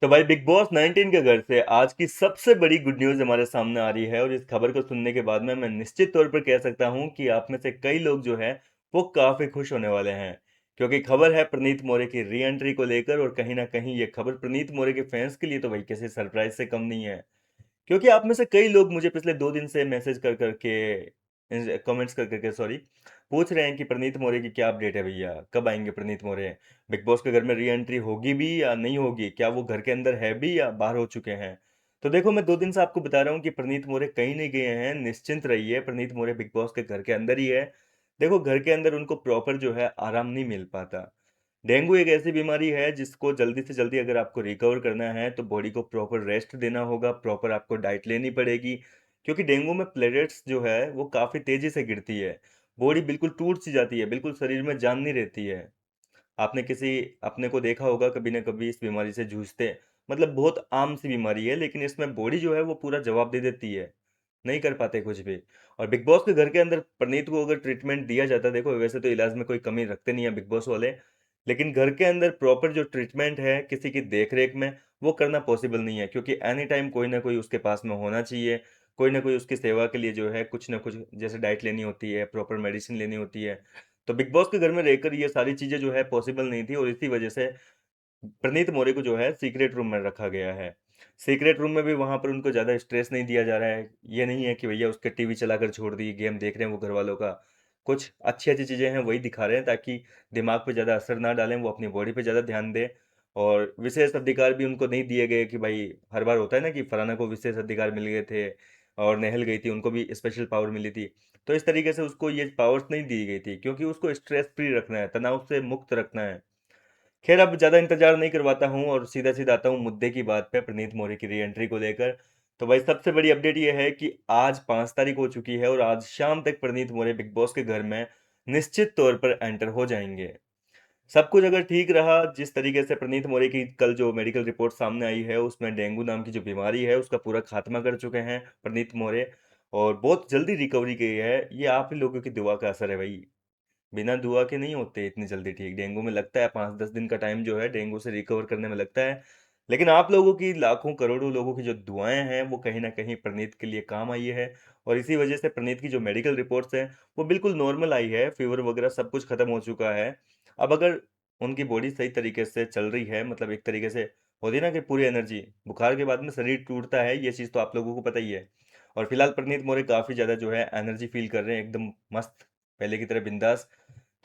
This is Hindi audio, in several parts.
तो भाई बिग बॉस 19 के घर से आज की सबसे बड़ी गुड न्यूज हमारे सामने आ रही है और इस खबर को सुनने के बाद में मैं निश्चित तौर पर कह सकता हूं कि आप में से कई लोग जो है वो काफी खुश होने वाले हैं। क्योंकि खबर है प्रणीत मोरे की री एंट्री को लेकर और कहीं ना कहीं ये खबर प्रणीत मोरे के फैंस के लिए तो भाई किसी सरप्राइज से कम नहीं है। क्योंकि आप में से कई लोग मुझे पिछले 2 दिन से मैसेज कर करके कमेंट्स कर करके सॉरी पूछ रहे हैं कि प्रणीत मोरे की क्या अपडेट है भैया, कब आएंगे प्रणीत मोरे, बिग बॉस के घर में री एंट्री होगी भी या नहीं होगी, क्या वो घर के अंदर है भी या बाहर हो चुके हैं। तो देखो मैं 2 दिन से आपको बता रहा हूँ कि प्रणीत मोरे कहीं नहीं गए हैं, निश्चिंत रहिए, प्रणीत मोरे बिग बॉस के घर के अंदर ही है। देखो घर के अंदर उनको प्रॉपर जो है आराम नहीं मिल पाता। डेंगू एक ऐसी बीमारी है जिसको जल्दी से जल्दी अगर आपको रिकवर करना है तो बॉडी को प्रॉपर रेस्ट देना होगा, प्रॉपर आपको डाइट लेनी पड़ेगी। क्योंकि डेंगू में प्लेटलेट्स जो है वो काफ़ी तेज़ी से गिरती है, बॉडी बिल्कुल टूट सी जाती है, बिल्कुल शरीर में जान नहीं रहती है। आपने किसी अपने को देखा होगा कभी ना कभी इस बीमारी से जूझते, मतलब बहुत आम सी बीमारी है लेकिन इसमें बॉडी जो है वो पूरा जवाब दे देती है, नहीं कर पाते कुछ भी। और बिग बॉस के घर के अंदर प्रणीत को अगर ट्रीटमेंट दिया जाता, देखो वैसे तो इलाज में कोई कमी रखते नहीं है बिग बॉस वाले, लेकिन घर के अंदर प्रॉपर जो ट्रीटमेंट है किसी की देख रेख में वो करना पॉसिबल नहीं है। क्योंकि एनी टाइम कोई ना कोई उसके पास में होना चाहिए, कोई ना कोई उसकी सेवा के लिए जो है कुछ ना कुछ, जैसे डाइट लेनी होती है, प्रॉपर मेडिसिन लेनी होती है। तो बिग बॉस के घर में रहकर ये सारी चीज़ें जो है पॉसिबल नहीं थी और इसी वजह से प्रणीत मोरे को जो है सीक्रेट रूम में रखा गया है। सीक्रेट रूम में भी वहां पर उनको ज़्यादा स्ट्रेस नहीं दिया जा रहा है। ये नहीं है कि भैया उसके टीवी चलाकर छोड़ दी, गेम देख रहे हैं वो घर वालों का। कुछ अच्छी अच्छी चीज़ें हैं वही दिखा रहे हैं ताकि दिमाग पे ज़्यादा असर ना डालें, वो अपनी बॉडी पे ज़्यादा ध्यान दें। और विशेष अधिकार भी उनको नहीं दिए गए कि भाई, हर बार होता है ना कि फलाना को विशेष अधिकार मिल गए थे और नहल गई थी उनको भी स्पेशल पावर मिली थी। तो इस तरीके से उसको ये पावर्स नहीं दी गई थी क्योंकि उसको स्ट्रेस फ्री रखना है, तनाव से मुक्त रखना है। खैर अब ज़्यादा इंतजार नहीं करवाता हूँ और सीधा सीधा आता हूँ मुद्दे की बात पे, प्रणीत मोरे की री एंट्री को लेकर। तो भाई सबसे बड़ी अपडेट ये है कि आज 5 तारीख हो चुकी है और आज शाम तक प्रणीत मोरे बिग बॉस के घर में निश्चित तौर पर एंटर हो जाएंगे। सब कुछ अगर ठीक रहा, जिस तरीके से प्रणीत मोरे की कल जो मेडिकल रिपोर्ट सामने आई है उसमें डेंगू नाम की जो बीमारी है उसका पूरा खात्मा कर चुके हैं प्रणीत मोरे और बहुत जल्दी रिकवरी की है। ये आप ही लोगों की दुआ का असर है भाई, बिना दुआ के नहीं होते इतनी जल्दी ठीक। डेंगू में लगता है 5-10 दिन का टाइम जो है डेंगू से रिकवर करने में लगता है। लेकिन आप लोगों की, लाखों करोड़ों लोगों की जो दुआएं हैं वो कहीं ना कहीं प्रणीत के लिए काम आई है। और इसी वजह से प्रणीत की जो मेडिकल रिपोर्ट्स हैं वो बिल्कुल नॉर्मल आई है, फीवर वगैरह सब कुछ खत्म हो चुका है। अब अगर उनकी बॉडी सही तरीके से चल रही है, मतलब एक तरीके से होती है ना कि पूरी एनर्जी, बुखार के बाद में शरीर टूटता है, ये चीज़ तो आप लोगों को पता ही है। और फिलहाल प्रणीत मोरे काफ़ी ज़्यादा जो है एनर्जी फील कर रहे हैं, एकदम मस्त, पहले की तरह बिंदास।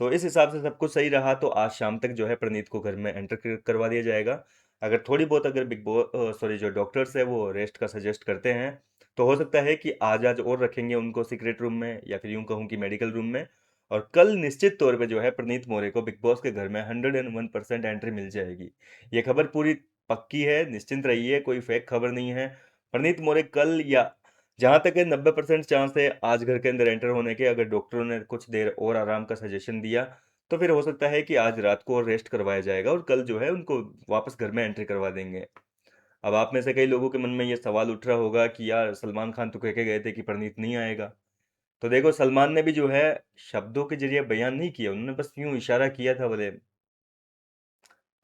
तो इस हिसाब से सब कुछ सही रहा तो आज शाम तक जो है प्रणीत को घर में एंटर करवा दिया जाएगा। अगर थोड़ी बहुत, अगर बिग बॉस सॉरी जो डॉक्टर्स है वो रेस्ट का सजेस्ट करते हैं तो हो सकता है कि आज आज और रखेंगे उनको सीक्रेट रूम में, या फिर यूं कहूँ कि मेडिकल रूम में। और कल निश्चित तौर पे जो है प्रणीत मोरे को बिग बॉस के घर में 101% एंट्री मिल जाएगी। ये खबर पूरी पक्की है, निश्चिंत रहिए, कोई फेक खबर नहीं है। प्रणीत मोरे कल, या जहां तक है 90% चांस है आज घर के अंदर एंटर होने के। अगर डॉक्टरों ने कुछ देर और आराम का सजेशन दिया तो फिर हो सकता है कि आज रात को और रेस्ट करवाया जाएगा और कल जो है उनको वापस घर में एंट्री करवा देंगे। अब आप में से कई लोगों के मन में ये सवाल उठ रहा होगा कि यार सलमान खान तो कह के गए थे कि प्रणीत नहीं आएगा। तो देखो सलमान ने भी जो है शब्दों के जरिए बयान नहीं किया, उन्होंने बस यूं इशारा किया था बोले।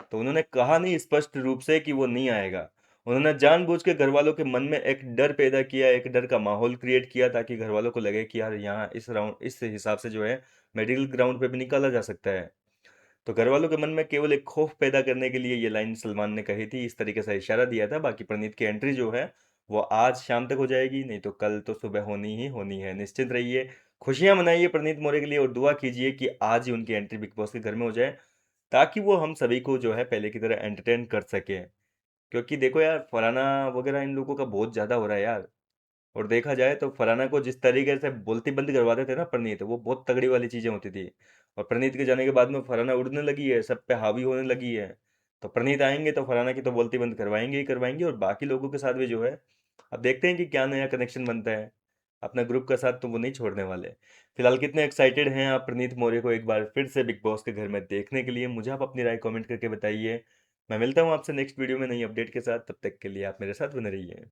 तो उन्होंने कहा नहीं स्पष्ट रूप से कि वो नहीं आएगा। उन्होंने जानबूझ के घर वालों के मन में एक डर पैदा किया, एक डर का माहौल क्रिएट किया ताकि घर वालों को लगे कि यार यहाँ इस राउंड, इस हिसाब से जो है मेडिकल ग्राउंड पे भी निकाला जा सकता है। तो घर वालों के मन में केवल एक खौफ पैदा करने के लिए ये लाइन सलमान ने कही थी, इस तरीके से इशारा दिया था। बाकी प्रणीत की एंट्री जो है वो आज शाम तक हो जाएगी, नहीं तो कल तो सुबह होनी ही होनी है। निश्चिंत रहिए, खुशियां मनाइए प्रणीत मोरे के लिए और दुआ कीजिए कि आज ही उनकी एंट्री बिग बॉस के घर में हो जाए ताकि वो हम सभी को जो है पहले की तरह एंटरटेन कर सके। क्योंकि देखो यार फराना वगैरह इन लोगों का बहुत ज्यादा हो रहा है यार। और देखा जाए तो फराना को जिस तरीके से बोलती बंद करवाते थे ना प्रणीत, वो बहुत तगड़ी वाली चीजें होती थी। और प्रणीत के जाने के बाद में फराना उड़ने लगी है, सब पे हावी होने लगी है। तो प्रणीत आएंगे तो फराना की तो बोलती बंद करवाएंगे ही करवाएंगे और बाकी लोगों के साथ भी जो है अब देखते हैं कि क्या नया कनेक्शन बनता है। अपना ग्रुप का साथ तो वो नहीं छोड़ने वाले। फिलहाल कितने एक्साइटेड हैं आप प्रणीत मौर्य को एक बार फिर से बिग बॉस के घर में देखने के लिए, मुझे आप अपनी राय कमेंट करके बताइए। मैं मिलता हूँ आपसे नेक्स्ट वीडियो में नई अपडेट के साथ, तब तक के लिए आप मेरे साथ बने रहिए।